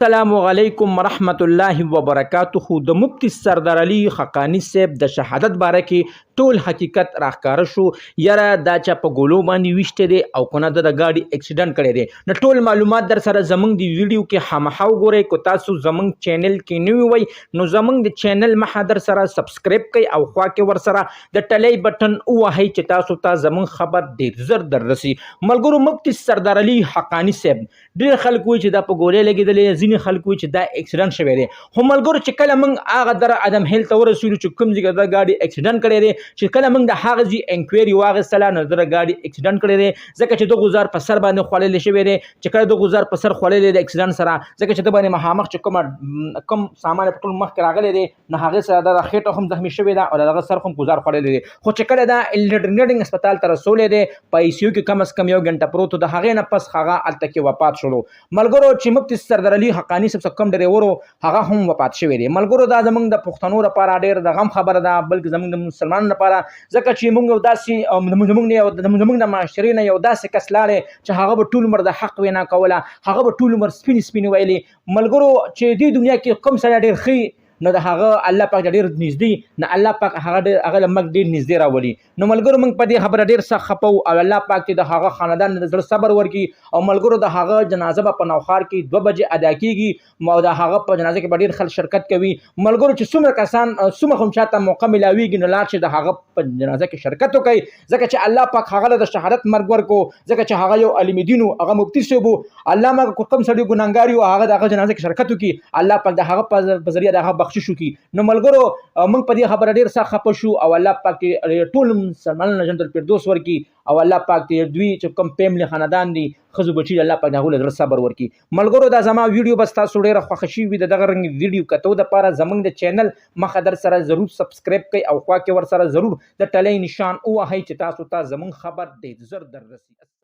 السلام علیکم ورحمت الله وبرکاته. د مفتی سردار علي حقانی صاحب د شهادت باره کې ټول حقیقت راښکاره شو. یاره دا چا په ګولو باندې ویشته دی او کنه د ګاډي اکسیډنټ کړی دی. نو ټول معلومات در سره زمونږ د ویډیو کې خامخا وګورئ. کو تاسو زمونږ چینل کې نوی وئ نو زمونږ د چینل مخه در سره سبسکرایب کړئ او خوا کې ور سره د ټلی بټن ووهئ چې تاسو ته زمونږ خبر ډېر زر در رسي. ملګرو مفتی سردار علي حقانی صاحب ډېر خلک وایي چې دا په ګولۍ لګېدلې، ځینې خلک وایي چې دا اکسیډنټ شوی دی. خو ملګرو چې کله موږ هغه در ادم هیل ته ورسېدو چې کوم ځای کې دا ګاډي اکسیډنټ کړی دی، چې کله موږ د هغه ځای انکوایري واخیستله نو د ګاډي اکسیډنټ کړی دی ځکه چې د غوزار په سر باندې خوړلی شوی دی. چې کله د غوزار په سر خوړلی دی د اکسیډنټ سره، ځکه چې د باندې مخامخ چې کوم سامان په ټول مخکې راغلی دی نو هغې سره د خېټه هم زخمي شوې ده او د هغه سر هم غوزار خوړلی دی. خو چې کله دا الټرنیټینګ هسپتال ته رسولی دی په آی سی یو کې کم از کم 1 غنټه پروت و، د هغې نه پس هغه هلته کې وفات شولو. ملګرو چې مفتی سردار علي حقانی صاحب څخه کوم ډریور هغه هم وفات شوی دی. ملګرو دا زمونږ د پښتنو لپاره ډېر د غم خبره ده، بلکې زمونږ د مسلمانانو لپاره، ځکه چې موږ یو داسې زمونږ د معاشرې نه یو داسې کس لاړی چې هغه به ټول عمر د حق وینا کوله، هغه به ټول عمر سپینې ویلې. ملګرو چې دې دنیا کې کوم سړی ډېر ښه نو د هغه الله پاک ډېر نږدې نه الله پاک هغه له مرګ ډېر نږدې راولي. نو ملګرو موږ په دې خبره ډېر سخت خفه او الله پاک چې د هغه خاندان د زړه صبر ورکړي. او ملګرو د هغه جنازه به په نوخار کې 2 بجې ادا کېږي او د هغه په جنازه کې به ډېر خلک شرکت کوي. ملګرو چې څومره کسان څومره هم چاته موقع ملاویږي نو لاړ شي د هغه په جنازه کې شرکت وکړي، ځکه چې الله پاک هغه له د شهادت مرګ ورکړو، ځکه چې هغه یو علم دین و، هغه مفتی صاحب و. الله ماګه کوم سړی ګناهګار و هغه د هغه جنازه کې شرکت وکړي، الله پاک د هغه په ذریعه د هغه بخشش وکړي. نو ملګرو موږ په دې خبره ډېر سخت خفه شو او الله پاک دې ټول مسلمانانو جنت الفردوس ورکړي او الله پاک دې دوی چې کوم فیملی خاندان دي ښځو بچي الله پاک د هغو له زړه صبر ورکړي. ملګرو دا زما ویډیو بس تاسو ډېره خوښه شوي د دغه رنګ ویډیو کتو دپاره زموږ د چینل مخه در سره ضرور سبسکرایب کړئ او خوا کې ور سره ضرور د ټلی نشان ووهئ چې تاسو ته زموږ خبر ډېر زر در رسي.